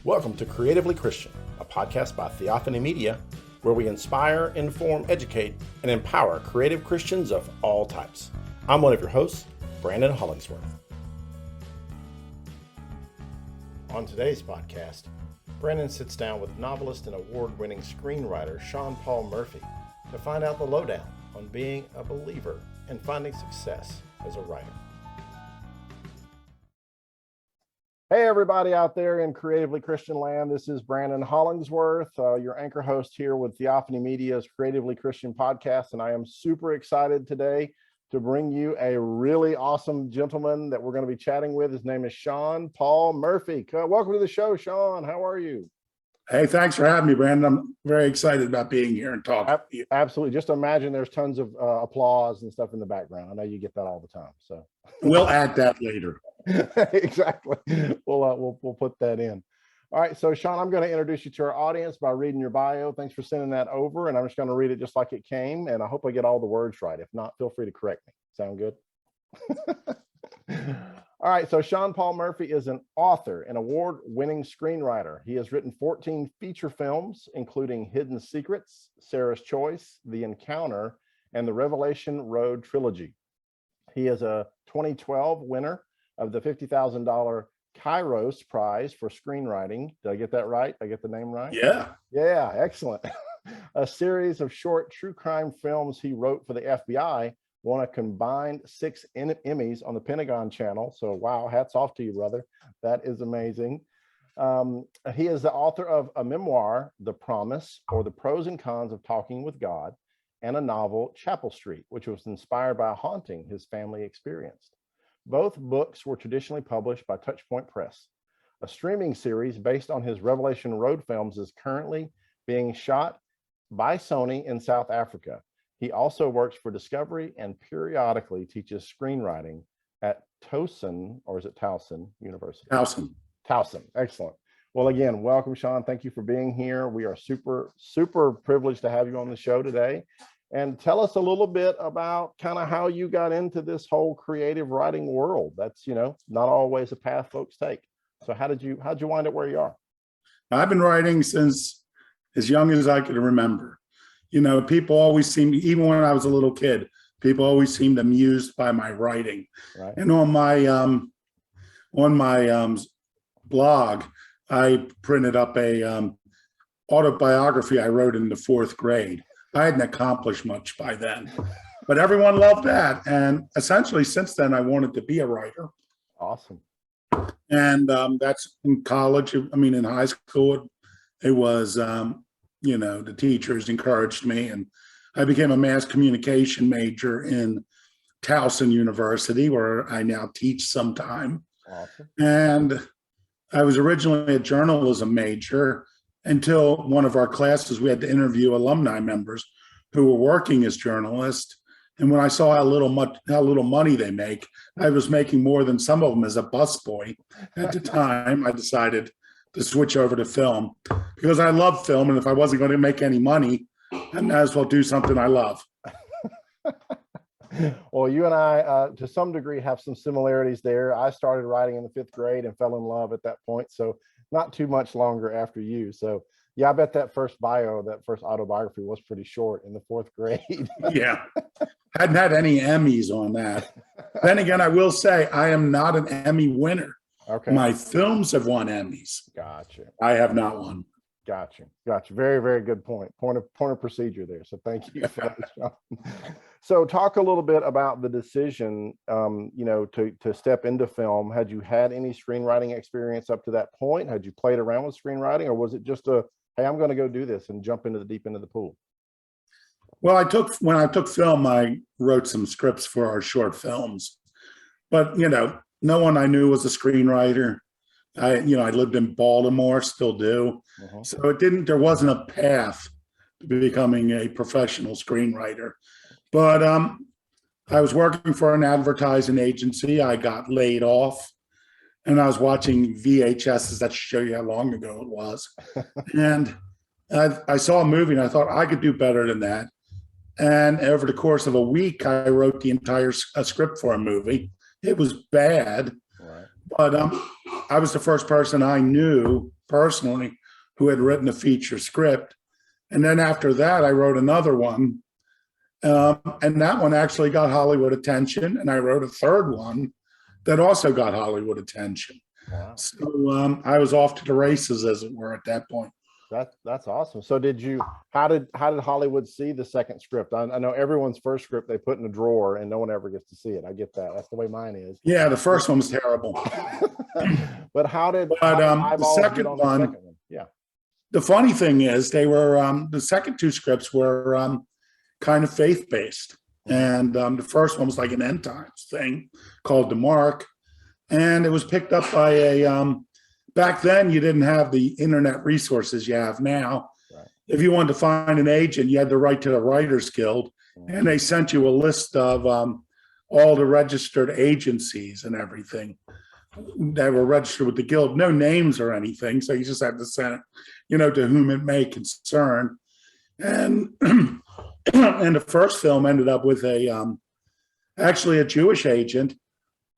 Welcome to Creatively Christian, a podcast by Theophany Media, where we inspire, inform, educate, and empower creative Christians of all types. I'm one of your hosts, Brannon Hollingsworth. On today's podcast, Brannon sits down with novelist and award-winning screenwriter Sean Paul Murphy to find out the lowdown on being a believer and finding success as a writer. Hey, everybody out there in Creatively Christian land. This is Brannon Hollingsworth, your anchor host here with Theophany Media's Creatively Christian podcast. And I am super excited today to bring you a really awesome gentleman that we're going to be chatting with. His name is Sean Paul Murphy. Welcome to the show, Sean. How are you? Hey, thanks for having me, Brandon. I'm very excited about being here and talking to you. Absolutely. Just imagine there's tons of applause and stuff in the background. I know you get that all the time. So we'll add that later. Exactly. We'll put that in. All right. So Sean, I'm going to introduce you to our audience by reading your bio. Thanks for sending that over. And I'm just going to read it just like it came. And I hope I get all the words right. If not, feel free to correct me. Sound good? All right. So Sean Paul Murphy is an author and award-winning screenwriter. He has written 14 feature films, including Hidden Secrets, Sarah's Choice, The Encounter, and the Revelation Road trilogy. He is a 2012 winner of the $50,000 Kairos Prize for Screenwriting. Did I get that right? Did I get the name right? Yeah. Yeah, excellent. A series of short true crime films he wrote for the FBI won a combined 6 Emmys on the Pentagon Channel. So, wow, hats off to you, brother. That is amazing. He is the author of a memoir, The Promise, or the Pros and Cons of Talking with God, and a novel, Chapel Street, which was inspired by a haunting his family experienced. Both books were traditionally published by TouchPoint Press. A streaming series based on his Revelation Road films is currently being shot by Sony in South Africa. He also works for Discovery and periodically teaches screenwriting at Towson, or is it Towson University? Towson. Excellent. Well, again, welcome, Sean. Thank you for being here. We are super privileged to have you on the show today. And tell us a little bit about kind of how you got into this whole creative writing world. That's, not always a path folks take. So how'd you wind up where you are? I've been writing since as young as I could remember. People always seemed, even when I was a little kid, people always seemed amused by my writing. Right. And on my blog, I printed up a autobiography I wrote in the 4th grade. I hadn't accomplished much by then, but everyone loved that. And essentially since then, I wanted to be a writer. Awesome. And that's in college. In high school, it was, the teachers encouraged me, and I became a mass communication major in Towson University, where I now teach sometime. Awesome. And I was originally a journalism major until one of our classes, we had to interview alumni members who were working as journalists. And when I saw how little money they make, I was making more than some of them as a busboy. At the time, I decided to switch over to film because I love film. And if I wasn't going to make any money, I might as well do something I love. Well, you and I, to some degree, have some similarities there. I started writing in the 5th grade and fell in love at that point. So not too much longer after you. So yeah, I bet that first autobiography was pretty short in the 4th grade. Yeah. Hadn't had any Emmys on that. Then again, I will say I am not an Emmy winner. Okay. My films have won Emmys. Gotcha. I have not won. Gotcha. Very, very good point. Point of procedure there. So thank you for that, Sean. So talk a little bit about the decision, to step into film. Had you had any screenwriting experience up to that point? Had you played around with screenwriting, or was it just hey, I'm going to go do this and jump into the deep end of the pool? Well, when I took film, I wrote some scripts for our short films, but no one I knew was a screenwriter. I lived in Baltimore, still do. Uh-huh. So there wasn't a path to becoming a professional screenwriter. But I was working for an advertising agency. I got laid off, and I was watching VHSs. That show you how long ago it was. And I saw a movie, and I thought I could do better than that. And over the course of a week, I wrote the entire script for a movie. It was bad, right. But I was the first person I knew personally who had written a feature script. And then after that, I wrote another one. And that one actually got Hollywood attention. And I wrote a third one that also got Hollywood attention. Wow. So I was off to the races, as it were, at that point. That's awesome. So how did Hollywood see the second script? I know everyone's first script they put in a drawer and no one ever gets to see it. I get that. That's the way mine is. Yeah, the first one was terrible. But how did the second one? Yeah. The funny thing is, they were the second two scripts were kind of faith-based, and the first one was like an end times thing called The Mark, and it was picked up by a. Back then, you didn't have the internet resources you have now. Right. If you wanted to find an agent, you had to write to the Writers Guild, and they sent you a list of all the registered agencies and everything that were registered with the Guild. No names or anything, so you just had to send it, to whom it may concern. And and the first film ended up with actually a Jewish agent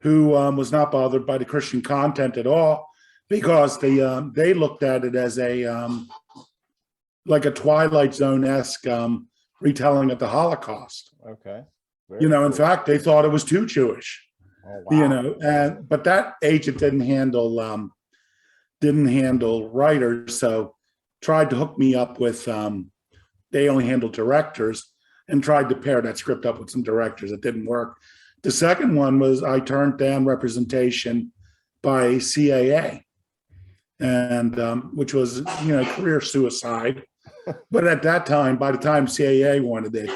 who was not bothered by the Christian content at all, because they looked at it as like a Twilight Zone-esque retelling of the Holocaust. Okay. In fact, they thought it was too Jewish. Oh, wow. But that agent didn't handle writers, so tried to hook me up with. They only handled directors, and tried to pair that script up with some directors. It didn't work. The second one was I turned down representation by CAA. And which was, career suicide. But at that time, by the time CAA wanted it,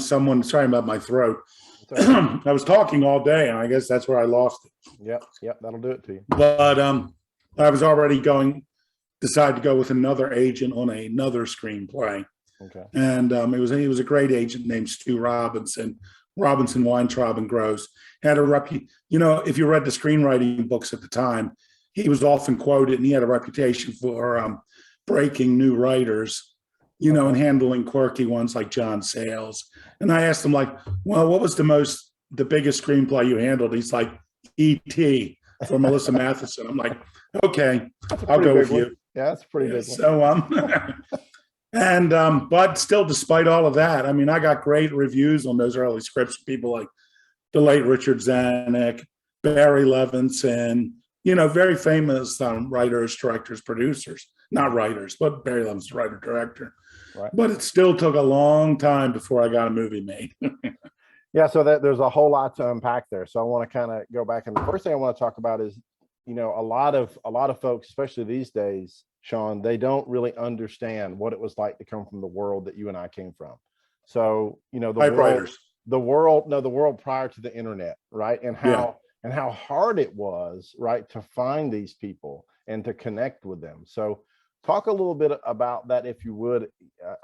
someone, sorry about my throat. I was talking all day, and I guess that's where I lost it. Yep, that'll do it to you. But I was already decided to go with another agent on another screenplay. Okay. And he was a great agent named Stu Robinson, Weintraub and Gross. Had a if you read the screenwriting books at the time, he was often quoted, and he had a reputation for breaking new writers, and handling quirky ones like John Sayles. And I asked him, what was the biggest screenplay you handled? He's like, E.T. for Melissa Matheson. I'm like, okay, I'll go with you. Yeah, that's pretty big. So, but still, despite all of that, I got great reviews on those early scripts. People like the late Richard Zanuck, Barry Levinson, very famous writers, directors, producers, not writers, but Barry Levinson's writer, director. Right. But it still took a long time before I got a movie made. Yeah, so there's a whole lot to unpack there. So I want to kind of go back, and the first thing I want to talk about is, a lot of folks, especially these days, Sean, they don't really understand what it was like to come from the world that you and I came from. So, the world prior to the internet, right? And how hard it was, right, to find these people and to connect with them. So talk a little bit about that, if you would.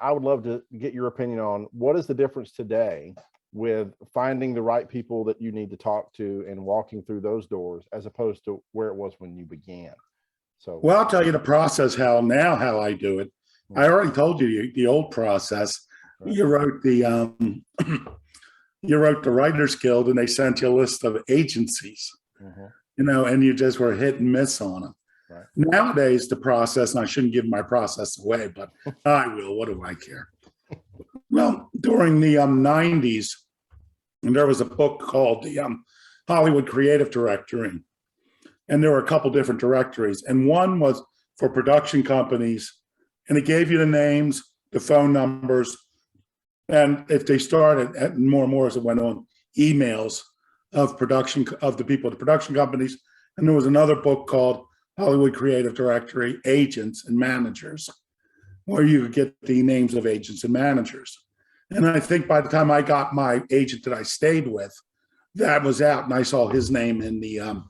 I would love to get your opinion on what is the difference today with finding the right people that you need to talk to and walking through those doors, as opposed to where it was when you began. So, well, I'll tell you the process how I do it. I already told you the old process. Right. You wrote the Writers Guild, and they sent you a list of agencies, and you just were hit and miss on them. Right. Nowadays, the process, and I shouldn't give my process away, but I will. What do I care? Well, during the 90s, and there was a book called the Hollywood Creative Directory, and there were a couple different directories, and one was for production companies, and it gave you the names, the phone numbers, and if they started, and more and more as it went on, emails of the people at the production companies. And there was another book called Hollywood Creative Directory, Agents and Managers, where you could get the names of agents and managers. And I think by the time I got my agent that I stayed with, that was out, and I saw his name in the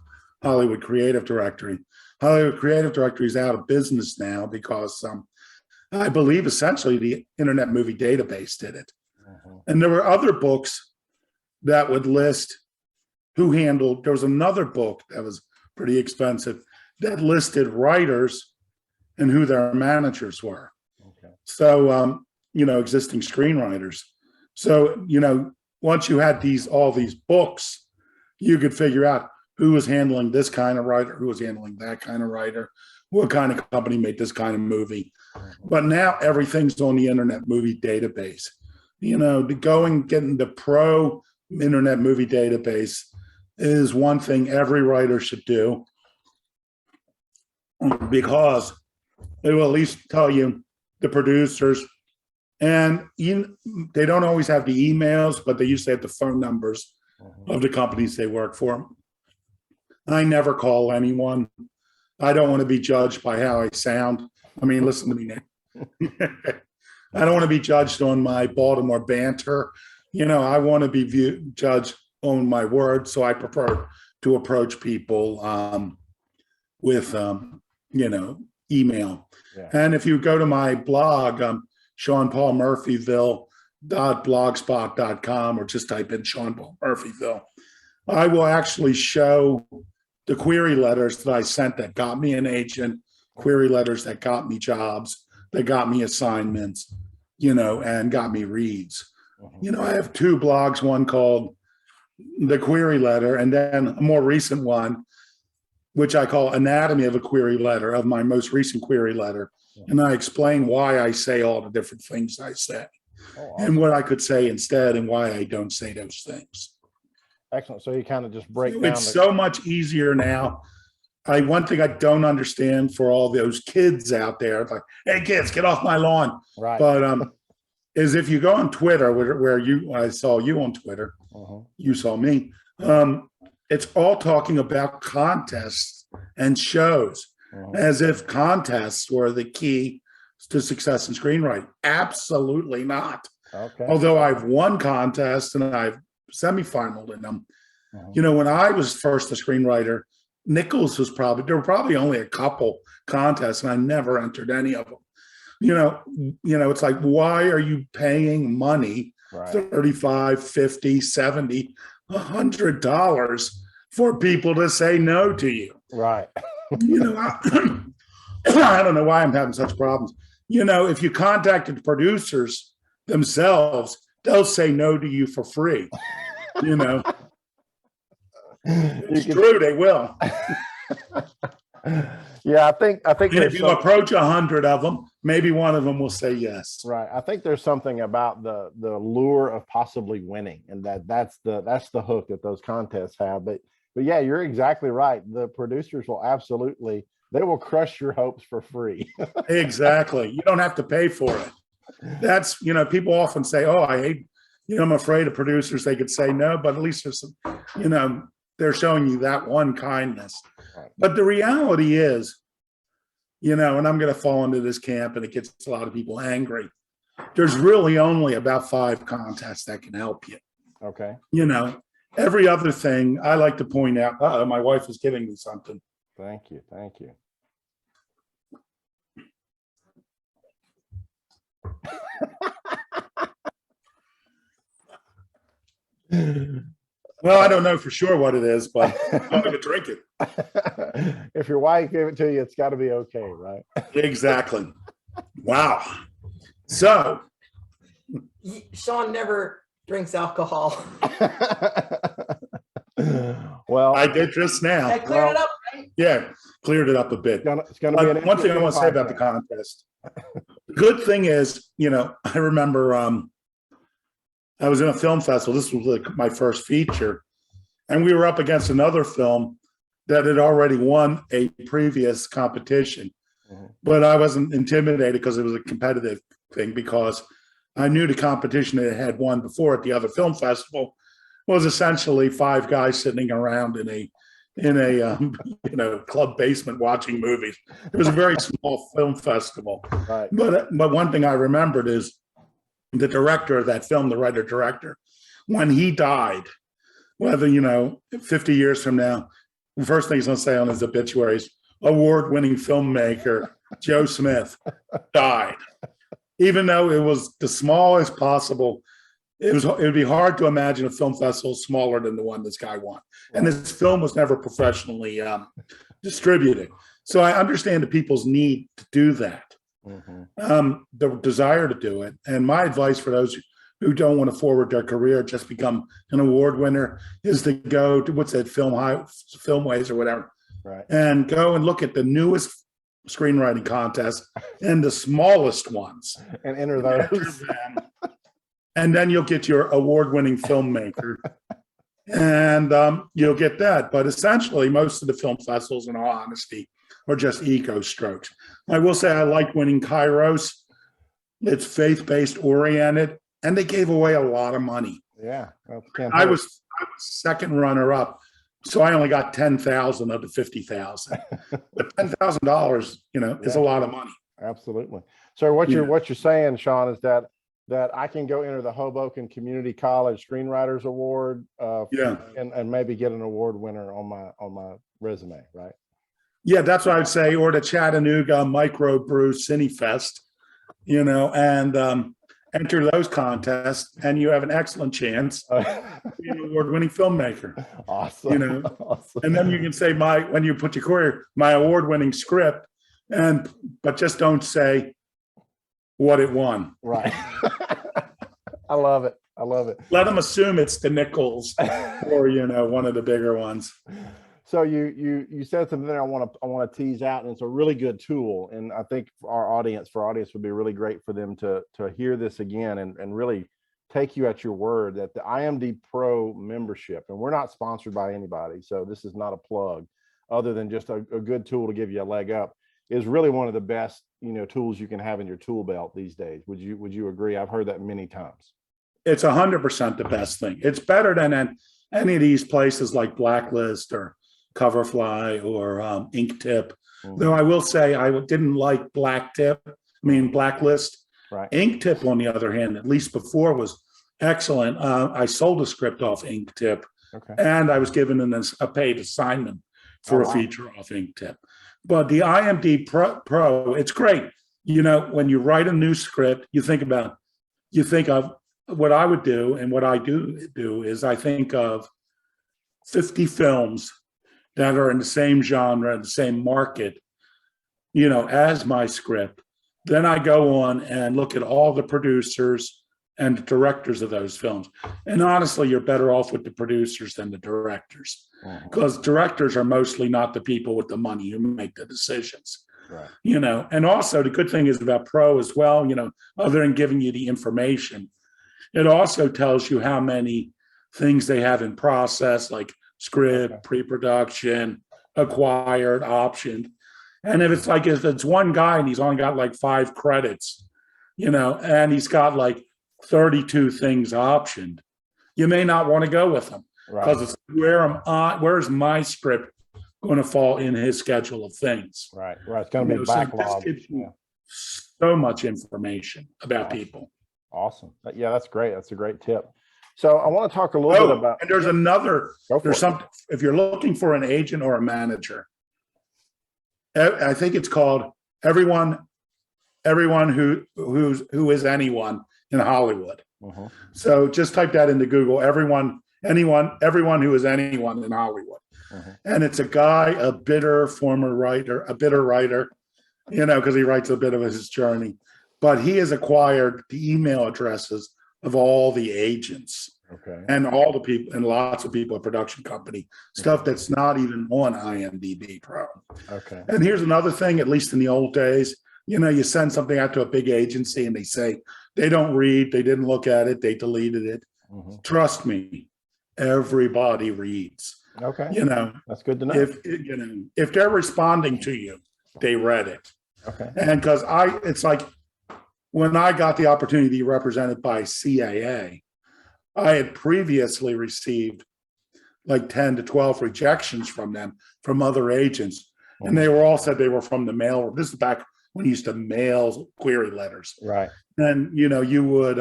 Hollywood Creative Directory. Hollywood Creative Directory is out of business now because I believe essentially the Internet Movie Database did it. And there were other books that would list who handled, there was another book that was pretty expensive that listed writers and who their managers were. Okay. So, existing screenwriters. So, once you had all these books, you could figure out who was handling this kind of writer, who was handling that kind of writer, what kind of company made this kind of movie. But now everything's on the Internet Movie Database. Getting the pro Internet Movie Database is one thing every writer should do, because it will at least tell you the producers, and they don't always have the emails, but they usually have the phone numbers of the companies they work for. I never call anyone. I don't want to be judged by how I sound. I mean, listen to me now. I don't want to be judged on my Baltimore banter. I want to be judged on my words. So I prefer to approach people with, email. Yeah. And if you go to my blog, SeanPaulMurphyville.blogspot.com, or just type in Sean Paul Murphyville, I will actually show the query letters that I sent that got me an agent, query letters that got me jobs, that got me assignments, and got me reads. I have two blogs, one called The Query Letter, and then a more recent one, which I call Anatomy of a Query Letter, of my most recent query letter. And I explain why I say all the different things I say, and what I could say instead, and why I don't say those things. Excellent. So you kind of just break down. It's so much easier now. One thing I don't understand for all those kids out there, like, hey kids, get off my lawn. Right. But is if you go on Twitter, where I saw you on Twitter, you saw me. It's all talking about contests and shows, as if contests were the key to success in screenwriting. Absolutely not. Okay. Although I've won contests and I've semifinaled in them. When I was first a screenwriter, Nichols there were probably only a couple contests, and I never entered any of them. It's like, why are you paying money, right, $35, $50, $70, $100 for people to say no to you? Right. I don't know why I'm having such problems. If you contacted the producers themselves, they'll say no to you for free. It's true, they will. Yeah, I think if you approach 100 of them, maybe one of them will say yes. Right. I think there's something about the lure of possibly winning, and that's the hook that those contests have. But yeah, you're exactly right. The producers will they will crush your hopes for free. Exactly. You don't have to pay for it. That's, people often say, oh, I hate, I'm afraid of producers. They could say no, but at least there's some, they're showing you that one kindness. Right. But the reality is, and I'm going to fall into this camp, and it gets a lot of people angry. There's really only about 5 contests that can help you. Okay. Every other thing I like to point out, my wife is giving me something. Thank you. Thank you. Well, I don't know for sure what it is, but I'm going to drink it. If your wife gave it to you, it's got to be okay, right? Exactly. Wow. So, Sean never drinks alcohol. Well, I did just now. I cleared it up, right? Yeah, cleared it up a bit. It's gonna be one thing I want to say about the contest. The good thing is, I remember I was in a film festival. This was like my first feature, and we were up against another film that had already won a previous competition. But I wasn't intimidated because it was a competitive thing, because I knew the competition that had won before at the other film festival was essentially 5 guys sitting around in a club basement watching movies. It was a very small film festival. Right. But one thing I rembered is the director of that film, the writer-director, when he died, whether 50 years from now, the first thing he's going to say on his obituary is, award-winning filmmaker Joe Smith died. Even though it was the smallest possible, it would be hard to imagine a film festival smaller than the one this guy won. And this film was never professionally distributed. So I understand the people's need to do that, the desire to do it. And my advice for those who don't want to forward their career, just become an award winner, is to go to what's that, Filmways or whatever, Right. and go and look at the newest screenwriting contests and the smallest ones. And enter Enter those. them, and then you'll get your award-winning filmmaker. And you'll get that. But essentially, most of the film festivals, in all honesty, are just ego strokes. I will say I like winning Kairos. It's faith-based oriented, and they gave away a lot of money. Yeah. I was second runner-up, so I only got 10,000 of the 50,000. But $10,000, is a lot of money. Absolutely. So what you're saying, Sean, is that I can go enter the Hoboken Community College Screenwriters Award, and maybe get an award winner on my resume, right? Yeah, that's what I would say. Or the Chattanooga Microbrew Cinefest, and enter those contests, and you have an excellent chance to be an award-winning filmmaker. Awesome. Awesome. And then you can say when you put your career, my award-winning script, but just don't say what it won. Right. I love it. I love it. Let them assume it's the Nichols or one of the bigger ones. So you said something there I want to tease out, and it's a really good tool. And I think for our audience would be really great for them to hear this again and really take you at your word that the IMD Pro membership, and we're not sponsored by anybody, so this is not a plug other than just a good tool to give you a leg up, is really one of the best tools you can have in your tool belt these days. Would you agree? I've heard that many times. It's 100% the best thing. It's better than any of these places like Blacklist or Coverfly or Inktip. Though I will say I didn't like Blacklist. Right. Inktip, on the other hand, at least before, was excellent. I sold a script off Inktip, and I was given a paid assignment for a feature off Inktip. But the IMD Pro, it's great. When you write a new script, you think of what I would do, and what I do is I think of 50 films that are in the same genre, the same market, as my script. Then I go on and look at all the producers and the directors of those films. And honestly, you're better off with the producers than the directors, because directors are mostly not the people with the money who make the decisions. Right. And also the good thing is about Pro as well, other than giving you the information, it also tells you how many things they have in process, like script, pre-production, acquired, optioned. And if it's one guy and he's only got like 5 credits, and he's got like 32 things optioned, you may not want to go with him, because it's where's my script going to fall in his schedule of things. Right. It's going to be backlog. So this gives you so much information about people. Awesome. Yeah, that's great. That's a great tip. So I want to talk a little bit about. And there's something. If you're looking for an agent or a manager, I think it's called everyone who is anyone in Hollywood. So just type that into Google. Everyone who is anyone in Hollywood. And it's a guy, a bitter writer, because he writes a bit of his journey. But he has acquired the email addresses of all the agents and all the people, and lots of people at production company, stuff that's not even on IMDb Pro. And here's another thing, at least in the old days, you send something out to a big agency and they say they don't read, they didn't look at it, they deleted it. Trust me, everybody reads. That's good to know. If they're responding to you, they read it. And because it's like, when I got the opportunity to be represented by CAA, I had previously received like 10 to 12 rejections from them, from other agents. And they were all said they were from the mail. This is back when you used to mail query letters. Right. And, you would,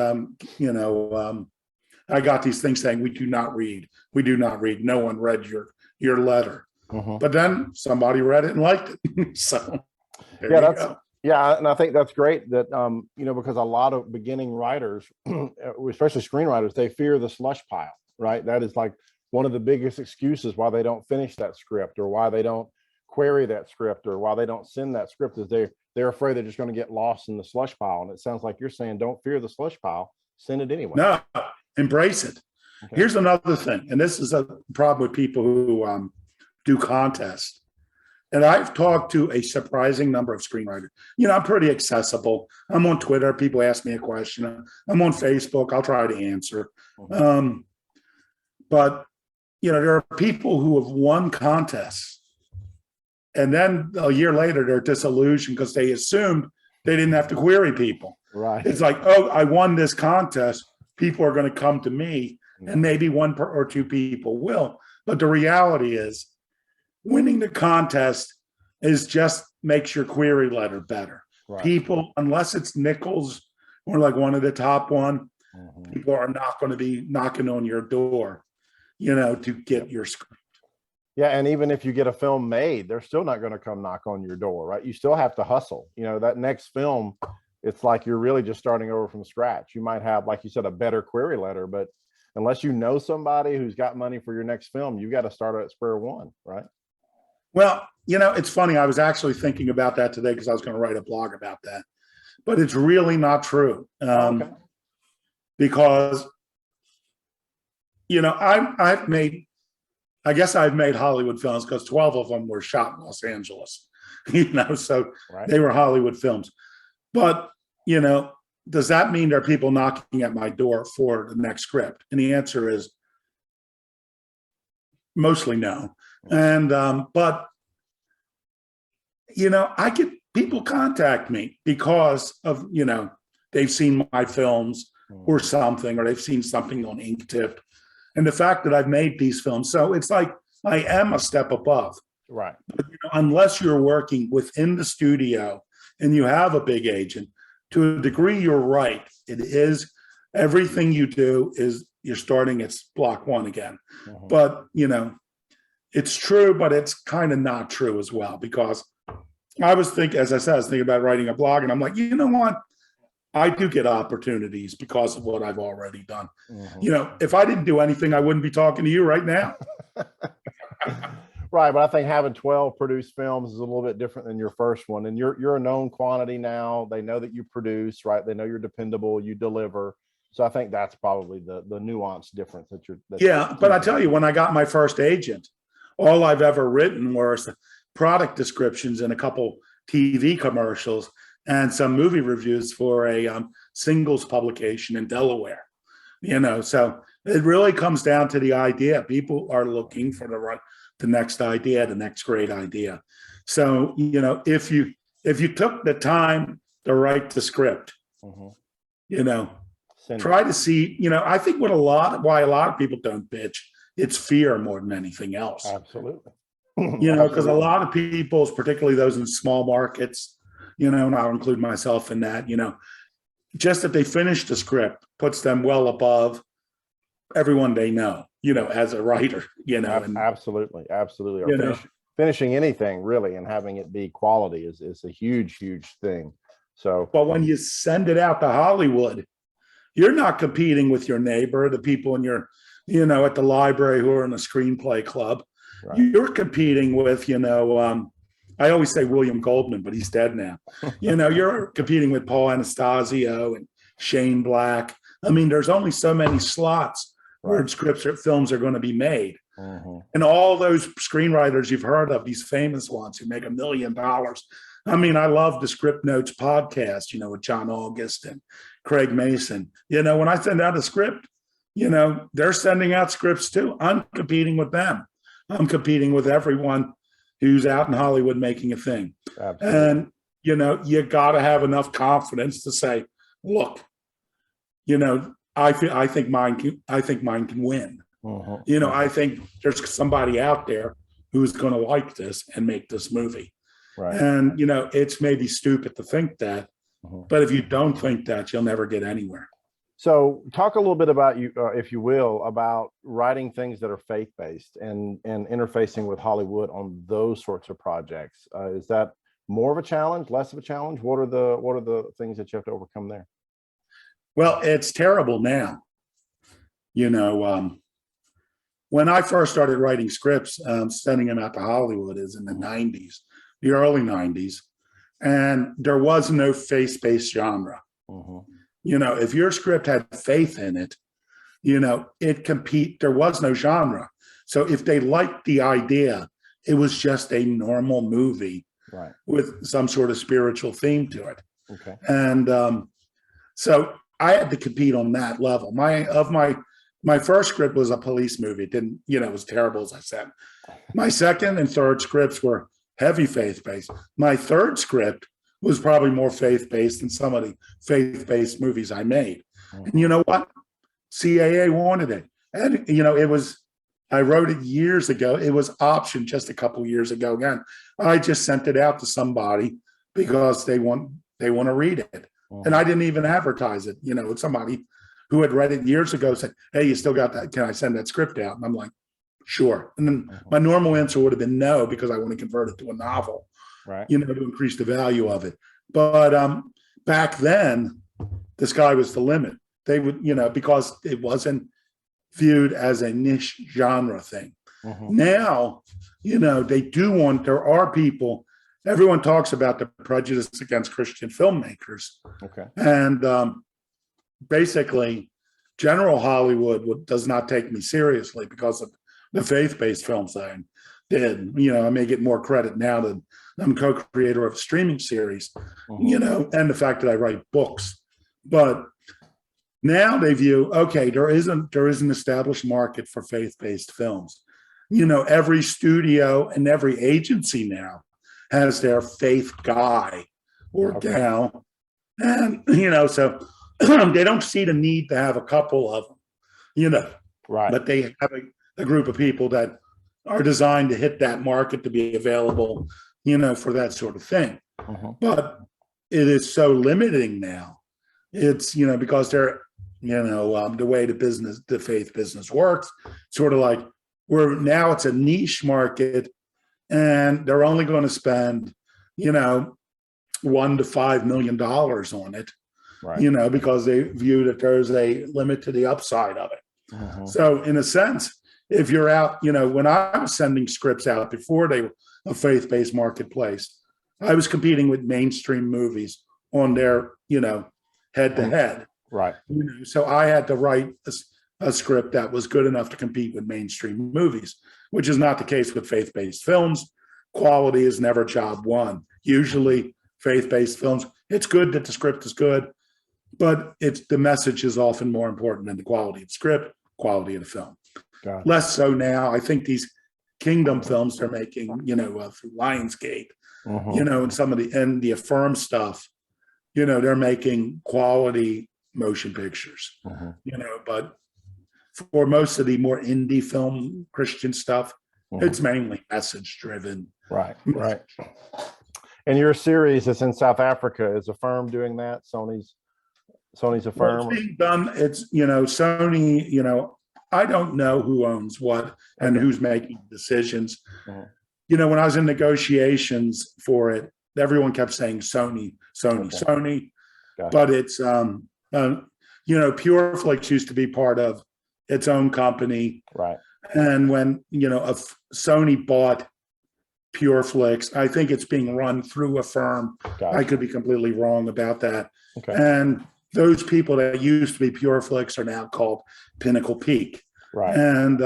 I got these things saying, we do not read. No one read your letter. But then somebody read it and liked it. So there you go. Yeah, and I think that's great that, because a lot of beginning writers, especially screenwriters, they fear the slush pile, right? That is like one of the biggest excuses why they don't finish that script, or why they don't query that script, or why they don't send that script, is they're afraid they're just going to get lost in the slush pile. And it sounds like you're saying, don't fear the slush pile. Send it anyway. No, embrace it. Okay. Here's another thing, and this is a problem with people who do contests. And I've talked to a surprising number of screenwriters. I'm pretty accessible. I'm on Twitter. People ask me a question. I'm on Facebook. I'll try to answer. But, there are people who have won contests. And then a year later, they're disillusioned because they assumed they didn't have to query people. Right. It's like, oh, I won this contest. People are going to come to me, and maybe one or two people will. But the reality is, winning the contest is just makes your query letter better. Right. People, unless it's Nichols or like one of the top one, people are not going to be knocking on your door, to get your script. Yeah, and even if you get a film made, they're still not going to come knock on your door, right? You still have to hustle. That next film, it's like you're really just starting over from scratch. You might have, like you said, a better query letter, but unless you know somebody who's got money for your next film, you got to start at square one, right? Well, it's funny. I was actually thinking about that today because I was going to write a blog about that, but it's really not true. Okay. Because, I've made Hollywood films because 12 of them were shot in Los Angeles, so right. They were Hollywood films. But, does that mean there are people knocking at my door for the next script? And the answer is mostly no. And, but, I get people contact me because of, they've seen my films or something, or they've seen something on Inktipped. And the fact that I've made these films. So it's like, I am a step above. Right. But, unless you're working within the studio and you have a big agent, to a degree, you're right. It is everything you do is you're starting at block one again. But, it's true, but it's kind of not true as well, because I was thinking about writing a blog, and I'm like, you know what? I do get opportunities because of what I've already done. If I didn't do anything, I wouldn't be talking to you right now. Right, but I think having 12 produced films is a little bit different than your first one, and you're a known quantity now. They know that you produce, right? They know you're dependable, you deliver. So I think that's probably the nuanced difference that you're. But I tell you, when I got my first agent, all I've ever written was product descriptions and a couple TV commercials and some movie reviews for a singles publication in Delaware. So it really comes down to the idea. People are looking for the next idea, the next great idea. So, if you took the time to write the script, try to see, I think why a lot of people don't bitch, it's fear more than anything else. Absolutely. Because a lot of people, particularly those in small markets, and I'll include myself in that, just that they finish the script puts them well above everyone they know, as a writer, and, absolutely. Or finishing anything really and having it be quality is a huge thing. So, but when you send it out to Hollywood, you're not competing with your neighbor, the people in your, at the library who are in a screenplay club. Right. You're competing with, I always say William Goldman, but he's dead now. You're competing with Paul Anastasio and Shane Black. I mean, there's only so many slots where scripts or films are going to be made. And all those screenwriters you've heard of, these famous ones who make $1 million. I mean, I love the Script Notes podcast, with John August and Craig Mason. When I send out a script, they're sending out scripts too. I'm competing with them. I'm competing with everyone who's out in Hollywood making a thing. Absolutely. And, you got to have enough confidence to say, look, I think mine can win. I think there's somebody out there who's going to like this and make this movie. Right. And, it's maybe stupid to think that, but if you don't think that, you'll never get anywhere. So talk a little bit about you, if you will, about writing things that are faith-based and interfacing with Hollywood on those sorts of projects. Is that more of a challenge, less of a challenge? What are the things that you have to overcome there? Well, it's terrible now. When I first started writing scripts, sending them out to Hollywood is in the 90s, the early 90s, and there was no faith-based genre. If your script had faith in it, there was no genre. So if they liked the idea, it was just a normal movie Right. with some sort of spiritual theme to it. Okay. And so I had to compete on that level. My first script was a police movie. It didn't, it was terrible, as I said. My second and third scripts were heavy faith-based. My third script was probably more faith-based than some of the faith-based movies I made. And you know what? CAA wanted it. And, I wrote it years ago. It was optioned just a couple of years ago. Again, I just sent it out to somebody because they want to read it. And I didn't even advertise it. Somebody who had read it years ago said, "Hey, you still got that? Can I send that script out?" And I'm like, "Sure." And then my normal answer would have been no, because I want to convert it to a novel, right? To increase the value of it. But back then, the sky was the limit. They would, because it wasn't viewed as a niche genre thing. Now, there are people, everyone talks about the prejudice against Christian filmmakers. Okay. And basically, general Hollywood does not take me seriously because of the faith-based films I did. I may get more credit now that I'm co-creator of a streaming series, and the fact that I write books. But now they view, okay, there is an established market for faith-based films. Every studio and every agency now has their faith guy or gal. And, so they don't see the need to have a couple of them, right. But they have a group of people that are designed to hit that market to be available, for that sort of thing. But it is so limiting now. It's, because they're, the way the faith business works, sort of like now it's a niche market and they're only going to spend, $1 to $5 million on it, right. because they view that there's a limit to the upside of it. So in a sense, if you're out, when I was sending scripts out before they were a faith-based marketplace, I was competing with mainstream movies on their, head to head. Right. So I had to write a script that was good enough to compete with mainstream movies, which is not the case with faith-based films. Quality is never job one. Usually faith-based films, it's good that the script is good, but the message is often more important than the quality of the script, quality of the film. Less so now. I think these Kingdom films they're making, through Lionsgate, and some of the Affirm stuff, they're making quality motion pictures, but for most of the more indie film Christian stuff, it's mainly message driven. Right. And your series is in South Africa. Is Affirm doing that? Sony's Affirm? Well, it's being done. It's, Sony, I don't know who owns what and who's making decisions. When I was in negotiations for it, everyone kept saying Sony. Gotcha. But it's, Pureflix used to be part of its own company. Right. And when, Sony bought Pureflix, I think it's being run through Affirm. Gotcha. I could be completely wrong about that. Okay. And those people that used to be Pureflix are now called Pinnacle Peak. Right. And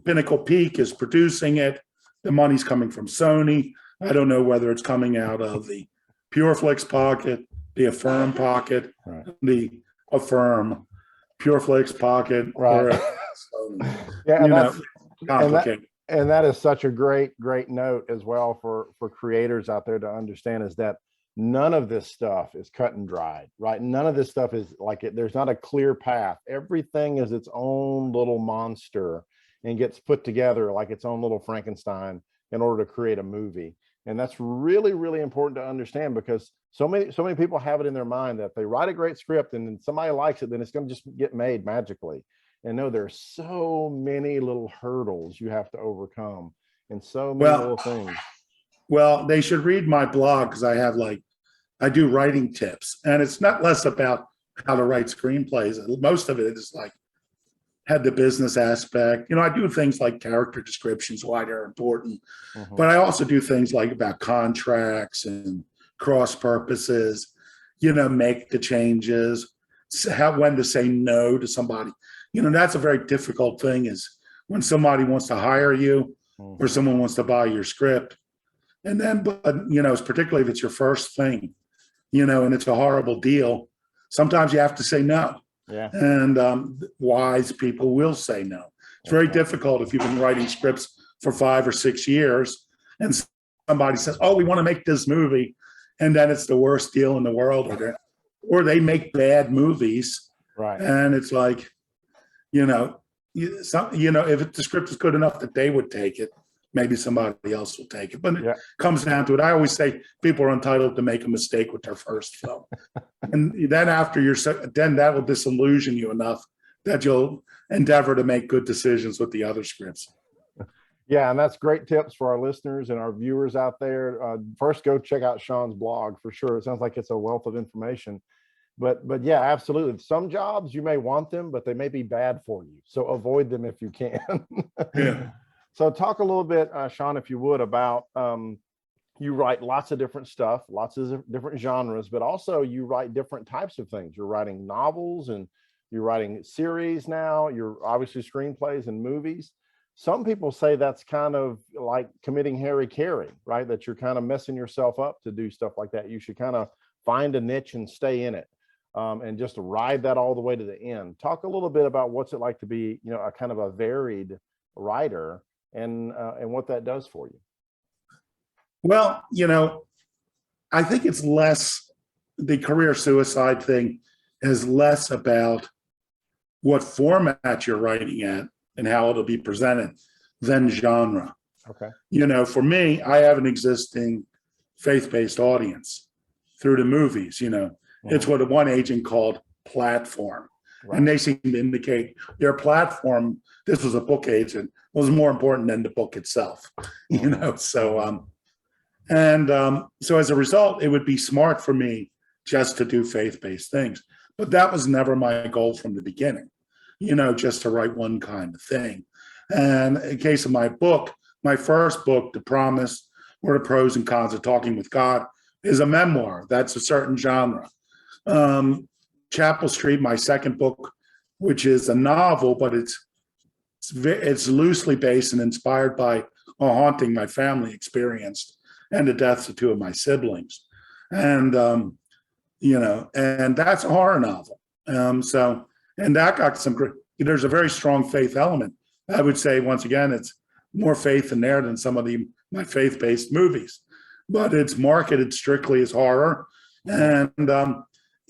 Pinnacle Peak is producing it. The money's coming from Sony. I don't know whether it's coming out of the Pureflix pocket, the Affirm pocket, the Affirm Pureflix pocket, right? Or Sony. Yeah, complicated. And that is such a great note as well for creators out there to understand, is that none of this stuff is cut and dried, right? None of this stuff is like it. There's not a clear path. Everything is its own little monster and gets put together like its own little Frankenstein in order to create a movie. And that's really, really important to understand, because so many people have it in their mind that they write a great script and then somebody likes it, then it's going to just get made magically. And no, there's so many little hurdles you have to overcome and so many little things. Well, they should read my blog, because I do writing tips, and it's not less about how to write screenplays. Most of it is had the business aspect. I do things like character descriptions, why they're important, but I also do things like about contracts and cross purposes, make the changes, when to say no to somebody. That's a very difficult thing, is when somebody wants to hire you or someone wants to buy your script. And then, but, particularly if it's your first thing, and it's a horrible deal, sometimes you have to say no. Yeah. And wise people will say no. It's very difficult if you've been writing scripts for 5 or 6 years and somebody says, oh, we want to make this movie. And then it's the worst deal in the world. Or they make bad movies. Right. And it's like, if the script is good enough that they would take it, maybe somebody else will take it. But it comes down to it. I always say people are entitled to make a mistake with their first film. And then after then that will disillusion you enough that you'll endeavor to make good decisions with the other scripts. Yeah, and that's great tips for our listeners and our viewers out there. First, go check out Sean's blog for sure. It sounds like it's a wealth of information. But yeah, absolutely. Some jobs you may want them, but they may be bad for you. So avoid them if you can. Yeah. So talk a little bit, Sean, if you would, about you write lots of different stuff, lots of different genres, but also you write different types of things. You're writing novels and you're writing series now. You're obviously screenplays and movies. Some people say that's kind of like committing Harry Carey, right? That you're kind of messing yourself up to do stuff like that. You should kind of find a niche and stay in it, and just ride that all the way to the end. Talk a little bit about what's it like to be, a kind of a varied writer, and what that does for you. Well, I think it's less, the career suicide thing is less about what format you're writing at and how it'll be presented than genre. Okay. For me, I have an existing faith-based audience through the movies. It's what one agent called platform. Right. And they seem to indicate their platform, this was a book agent, was more important than the book itself. So as a result, it would be smart for me just to do faith-based things. But that was never my goal from the beginning, just to write one kind of thing. And in case of my book, my first book, The Promise, or The Pros and Cons of Talking with God, is a memoir. That's a certain genre. Chapel Street, my second book, which is a novel, but it's loosely based and inspired by a haunting my family experienced and the deaths of 2 of my siblings. And, and that's a horror novel. And that got there's a very strong faith element. I would say, once again, it's more faith in there than some of my faith-based movies, but it's marketed strictly as horror. And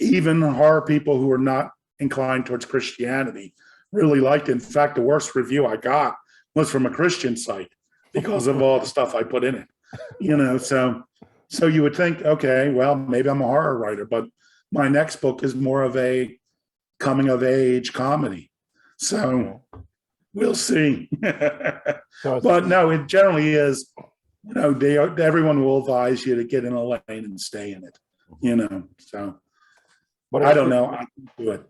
even horror people who are not inclined towards Christianity really liked it. In fact, the worst review I got was from a Christian site because of all the stuff I put in it. So you would think, okay, well, maybe I'm a horror writer, but my next book is more of a coming of age comedy. So we'll see. But no, it generally is, everyone will advise you to get in a lane and stay in it, so. But I don't know. I can do it.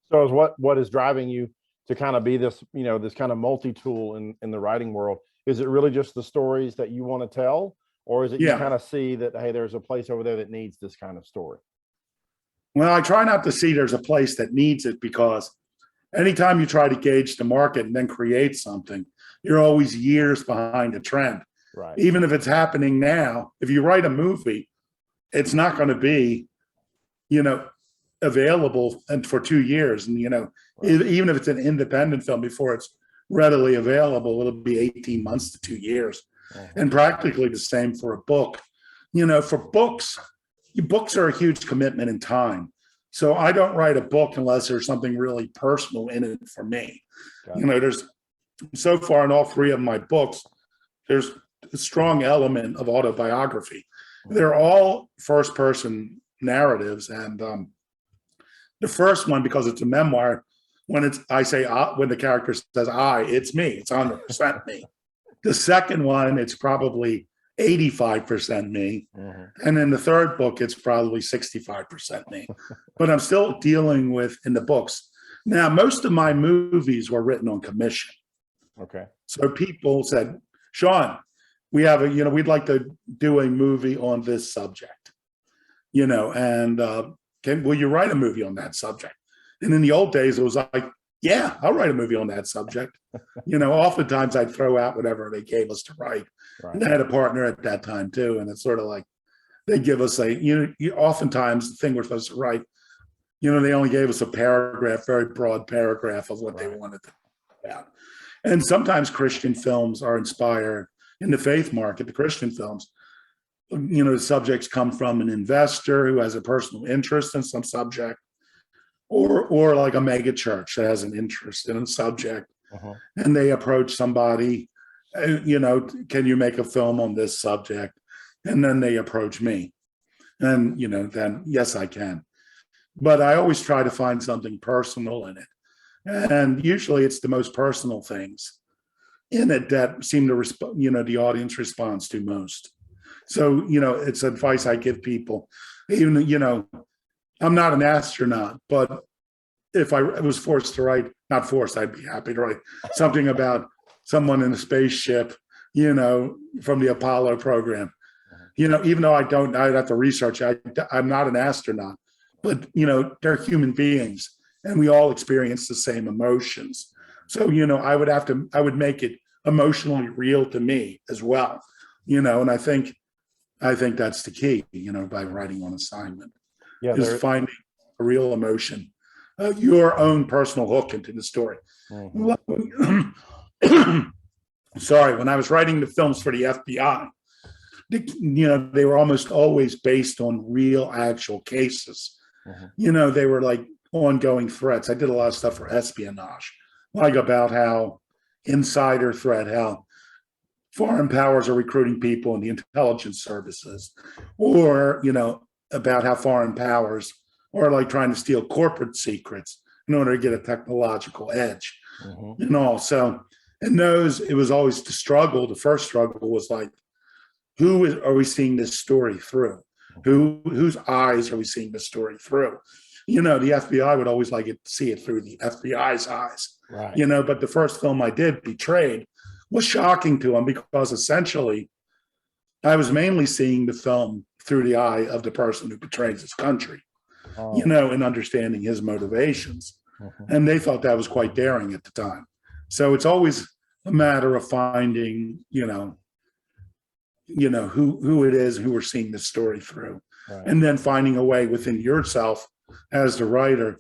So is what is driving you to kind of be this, this kind of multi-tool in the writing world? Is it really just the stories that you want to tell? Or is it you kind of see that, hey, there's a place over there that needs this kind of story? Well, I try not to see there's a place that needs it, because anytime you try to gauge the market and then create something, you're always years behind the trend. Right. Even if it's happening now, if you write a movie, it's not going to be, available and for 2 years. And, even if it's an independent film, before it's readily available, it'll be 18 months to 2 years. And practically the same for a book. For books are a huge commitment in time. So I don't write a book unless there's something really personal in it for me. There's, so far in all 3 of my books, there's a strong element of autobiography. They're all first person narratives. And the first one, because it's a memoir, when the character says it's me, it's 100% me. The second one, it's probably 85% me. And in the third book, it's probably 65% me. But I'm still dealing with, in the books. Now, most of my movies were written on commission. Okay. So people said, Sean, we have we'd like to do a movie on this subject. and will you write a movie on that subject? And in the old days, it was like, yeah, I'll write a movie on that subject. Oftentimes I'd throw out whatever they gave us to write. Right. And I had a partner at that time too. And it's sort of like, they give us oftentimes the thing we're supposed to write, they only gave us a paragraph, very broad paragraph of what they wanted to write about. And sometimes Christian films are inspired in the faith market, the Christian films. The subjects come from an investor who has a personal interest in some subject, or like a mega church that has an interest in a subject, and they approach somebody, can you make a film on this subject? And then they approach me, and then yes, I can. But I always try to find something personal in it, and usually it's the most personal things in it that seem to respond. The audience responds to most. So it's advice I give people. Even I'm not an astronaut, but if I was forced to write, not forced, I'd be happy to write something about someone in a spaceship, from the Apollo program. Even though I'd have to research, I'm not an astronaut, but they're human beings and we all experience the same emotions. So, I would make it emotionally real to me as well, and I think that's the key, by writing on assignment, is finding a real emotion, your own personal hook into the story. Sorry, when I was writing the films for the FBI, they were almost always based on real, actual cases. They were like ongoing threats. I did a lot of stuff for espionage, like about how insider threat, how foreign powers are recruiting people in the intelligence services, or, about how foreign powers are like trying to steal corporate secrets in order to get a technological edge and all. So in those, it was always the struggle. The first struggle was like, are we seeing this story through? Whose eyes are we seeing this story through? The FBI would always like to see it through the FBI's eyes, right. But the first film I did, Betrayed, was shocking to them because essentially I was mainly seeing the film through the eye of the person who betrays his country, and understanding his motivations. And they thought that was quite daring at the time. So it's always a matter of finding, who it is, who we're seeing this story through, right. And then finding a way within yourself as the writer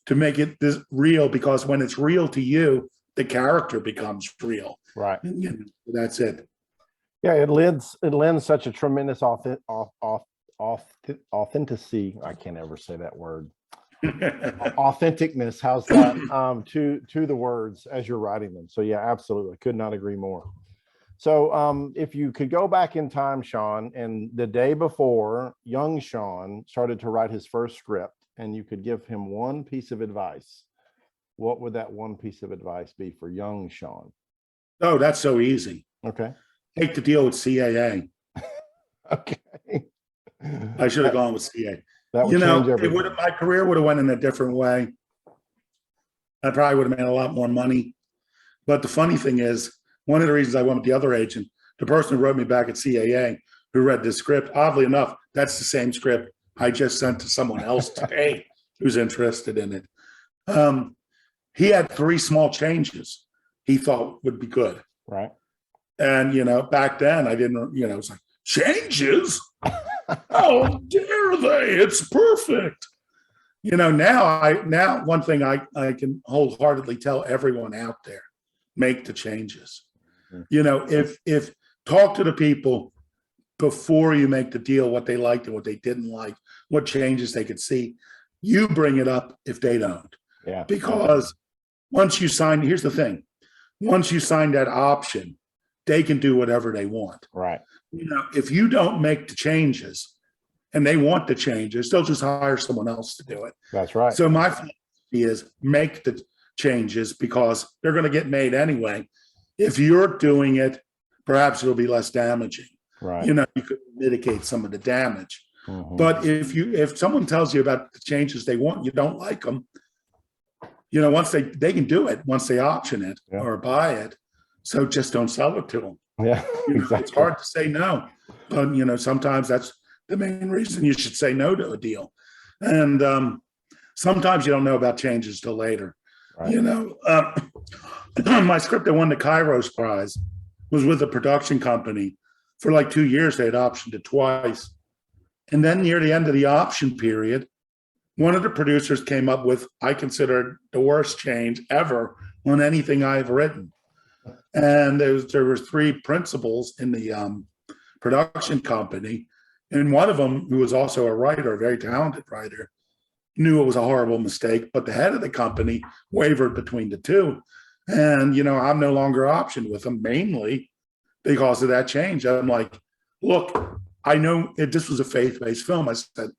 to make it this real, because when it's real to you, the character becomes real. Right. That's it. Yeah, it lends such a tremendous authenticity. I can't ever say that word. Authenticness. How's that? To the words as you're writing them. So yeah, absolutely. Could not agree more. So if you could go back in time, Sean, and the day before young Sean started to write his first script, and you could give him one piece of advice, what would that one piece of advice be for young Sean? Oh, that's so easy. Okay. Take the deal with CAA. Okay. I should have gone with CAA. That would change everything. My career would have went in a different way. I probably would have made a lot more money. But the funny thing is, one of the reasons I went with the other agent, the person who wrote me back at CAA, who read the script, oddly enough, that's the same script I just sent to someone else today who's interested in it. He had 3 small changes he thought would be good. Right. And, back then I didn't, it's like, changes? How dare they? It's perfect. Now one thing I can wholeheartedly tell everyone out there, make the changes. If talk to the people before you make the deal, what they liked and what they didn't like, what changes they could see. You bring it up if they don't. Yeah. Because once you sign, here's the thing. Once you sign that option, they can do whatever they want. Right. If you don't make the changes and they want the changes, they'll just hire someone else to do it. That's right. So my philosophy is make the changes because they're going to get made anyway. If you're doing it, perhaps it'll be less damaging. Right. You could mitigate some of the damage. But if someone tells you about the changes they want, you don't like them, once they can do it once they option it or buy it. So just don't sell it to them. Yeah, exactly. It's hard to say no, but sometimes that's the main reason you should say no to a deal. And sometimes you don't know about changes till later. Right. You know, my script that won the Kairos Prize was with a production company. For like 2 years, they had optioned it twice. And then near the end of the option period, one of the producers came up with, I consider the worst change ever on anything I've written. And there were 3 principals in the production company. And one of them, who was also a writer, a very talented writer, knew it was a horrible mistake, but the head of the company wavered between the two. And, you know, I'm no longer optioned with them, mainly because of that change. I'm like, look, I know this was a faith-based film. I said,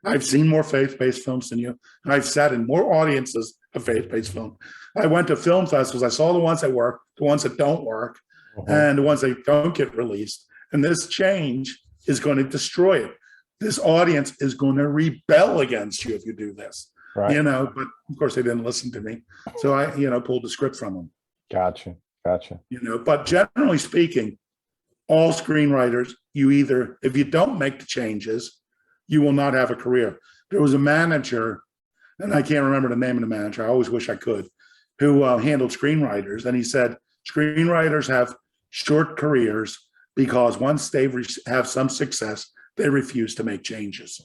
I've seen more faith-based films than you. I've sat in more audiences of faith-based film. I went to film festivals. I saw the ones that work, the ones that don't work, and the ones that don't get released. And this change is going to destroy it. This audience is going to rebel against you if you do this. Right. You know, but of course they didn't listen to me. So I, you know, pulled the script from them. Gotcha. You know, but generally speaking, all screenwriters, you either, if you don't make the changes, you will not have a career. There was a manager, and I can't remember the name of the manager, I always wish I could, who handled screenwriters. And he said, screenwriters have short careers because once they have some success, they refuse to make changes.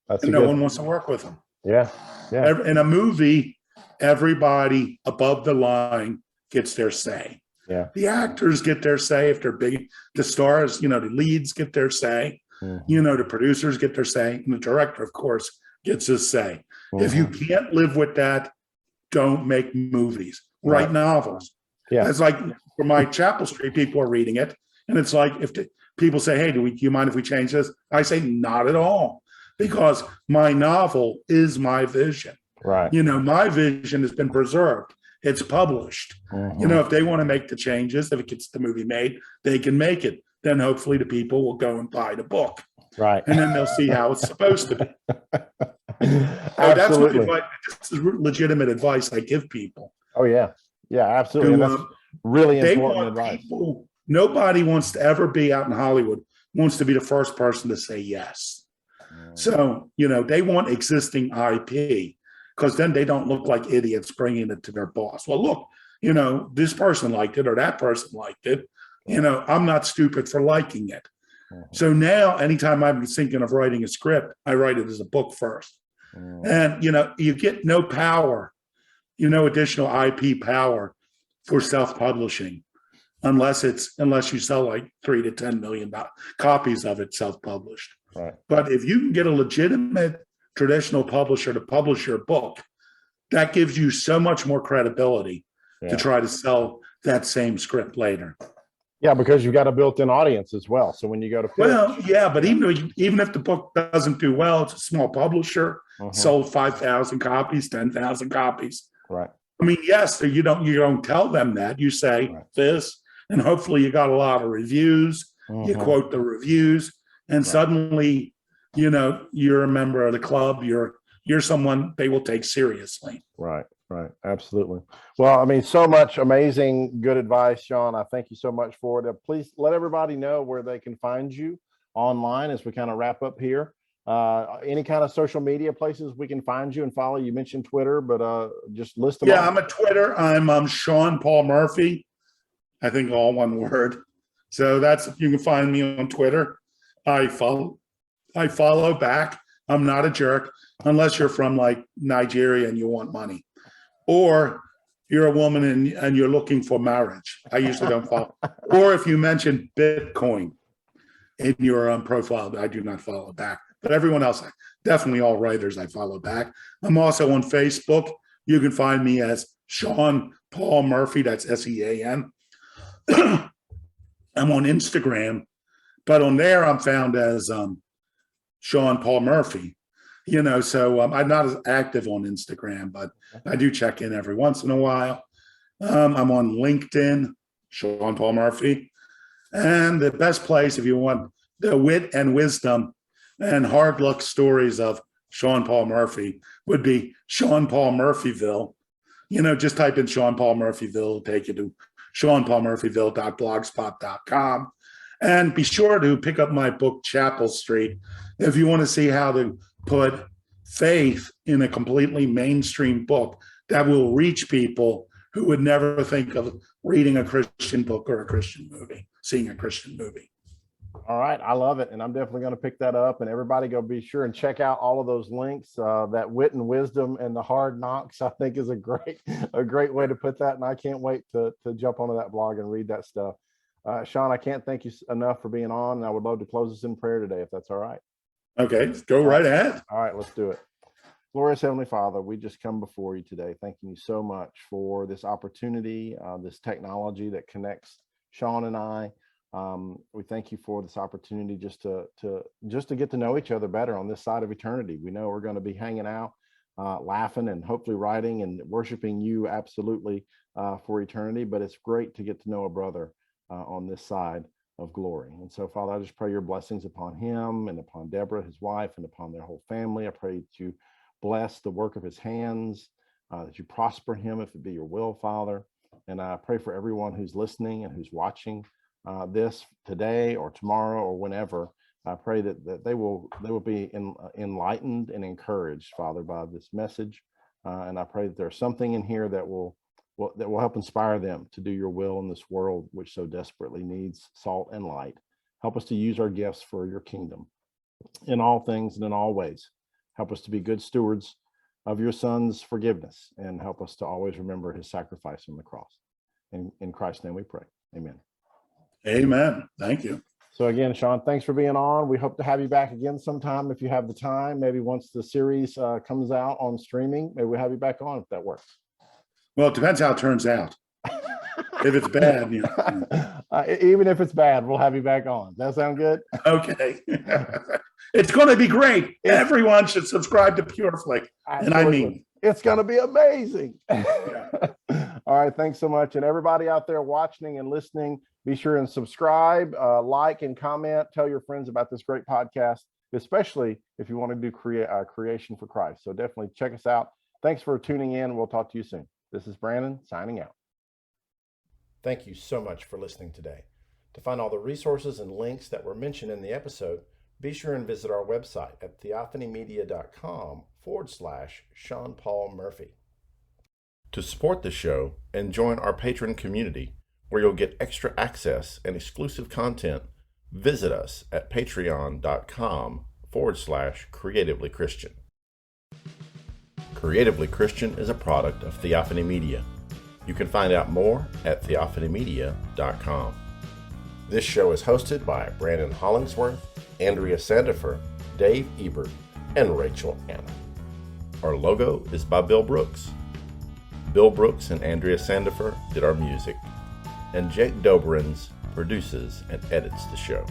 That's and no one wants to work with them. Yeah. In a movie, everybody above the line gets their say. Yeah. The actors get their say if they're big. The stars, you know, the leads get their say. You know, the producers get their say. And the director, of course, gets his say. If you can't live with that, don't make movies. Write novels. Yeah. It's like for my Chapel Street, people are reading it. And it's like if people say, hey, do you mind if we change this? I say, not at all. Because my novel is my vision. Right. You know, my vision has been preserved. It's published. You know, if they want to make the changes, if it gets the movie made, they can make it. Then hopefully the people will go and buy the book. Right. And then they'll see how it's supposed to be. Absolutely. This is legitimate advice I give people. Oh, yeah. Yeah, absolutely. And that's really important advice. Nobody wants to ever be out in Hollywood, wants to be the first person to say yes. So, you know, they want existing IP because then they don't look like idiots bringing it to their boss. Well, look, you know, this person liked it or that person liked it. You know, I'm not stupid for liking it. So now anytime I'm thinking of writing a script, I write it as a book first. And, you know, you get no power, you know, additional IP power for self-publishing unless you sell like 3 to 10 million copies of it self-published. Right. But if you can get a legitimate traditional publisher to publish your book, that gives you so much more credibility to try to sell that same script later. Yeah, because you've got a built-in audience as well. So when you go to pitch, well, yeah, but even if the book doesn't do well, it's a small publisher, sold 5,000 copies, 10,000 copies. Right. I mean, yes, you don't tell them that. You say this, and hopefully you got a lot of reviews. You quote the reviews, and suddenly, you know, you're a member of the club. You're someone they will take seriously. Right. Right. Absolutely. Well, I mean, so much amazing, good advice, Sean. I thank you so much for it. Please let everybody know where they can find you online as we kind of wrap up here. Any kind of social media places we can find you and follow. You mentioned Twitter, but just list them. Yeah, I'm at Twitter. I'm Sean Paul Murphy. I think all one word. So you can find me on Twitter. I follow back. I'm not a jerk unless you're from like Nigeria and you want money. Or you're a woman and you're looking for marriage. I usually don't follow. Or if you mention Bitcoin in your profile, I do not follow back. But everyone else, definitely all writers, I follow back. I'm also on Facebook. You can find me as Sean Paul Murphy. That's SEAN. I'm on Instagram, but on there I'm found as Sean Paul Murphy. You know, so I'm not as active on Instagram, but I do check in every once in a while. I'm on LinkedIn, Sean Paul Murphy. And the best place, if you want the wit and wisdom and hard luck stories of Sean Paul Murphy, would be Sean Paul Murphyville. You know, just type in Sean Paul Murphyville, it'll take you to seanpaulmurphyville.blogspot.com. And be sure to pick up my book, Chapel Street, if you want to see how to put faith in a completely mainstream book that will reach people who would never think of reading a Christian book or a Christian movie, seeing a Christian movie. All right, I love it, and I'm definitely going to pick that up. And everybody, go be sure and check out all of those links. That Wit and Wisdom and the Hard Knocks, I think, is a great way to put that. And I can't wait to jump onto that blog and read that stuff. Sean, I can't thank you enough for being on, and I would love to close us in prayer today, if that's all right. Okay, go right ahead. All right, let's do it. Glorious Heavenly Father, we just come before you today, thanking you so much for this opportunity, this technology that connects Sean and I. We thank you for this opportunity just to get to know each other better on this side of eternity. We know we're going to be hanging out, laughing, and hopefully writing and worshiping you absolutely for eternity. But it's great to get to know a brother on this side of glory. And so, Father, I just pray your blessings upon him and upon Deborah, his wife, and upon their whole family. I pray that you bless the work of his hands, that you prosper him if it be your will, Father. And I pray for everyone who's listening and who's watching this today or tomorrow or whenever. I pray that they will be enlightened and encouraged, Father, by this message. And I pray that there's something in here that will help inspire them to do your will in this world, which so desperately needs salt and light. Help us to use our gifts for your kingdom in all things and in all ways. Help us to be good stewards of your Son's forgiveness, and help us to always remember his sacrifice on the cross. In Christ's name we pray. Amen. Amen. Thank you. So again, Sean, thanks for being on. We hope to have you back again sometime if you have the time. Maybe once the series comes out on streaming, maybe we'll have you back on if that works. Well, it depends how it turns out. If it's bad, even if it's bad, we'll have you back on. Does that sound good? Okay. It's going to be great. Everyone should subscribe to PureFlick. And I mean, it's going to be amazing. Yeah. All right. Thanks so much. And everybody out there watching and listening, be sure and subscribe, like and comment. Tell your friends about this great podcast, especially if you want to do creation for Christ. So definitely check us out. Thanks for tuning in. We'll talk to you soon. This is Brannon signing out. Thank you so much for listening today. To find all the resources and links that were mentioned in the episode, be sure and visit our website at theophanymedia.com/Sean Paul Murphy. To support the show and join our patron community, where you'll get extra access and exclusive content, visit us at patreon.com/Creatively Christian. Creatively Christian is a product of Theophany Media. You can find out more at theophanymedia.com. This show is hosted by Brannon Hollingsworth, Andrea Sandifer, Dave Ebert, and Rachel Anna. Our logo is by Bill Brooks. Bill Brooks and Andrea Sandifer did our music, and Jake Dobrins produces and edits the show.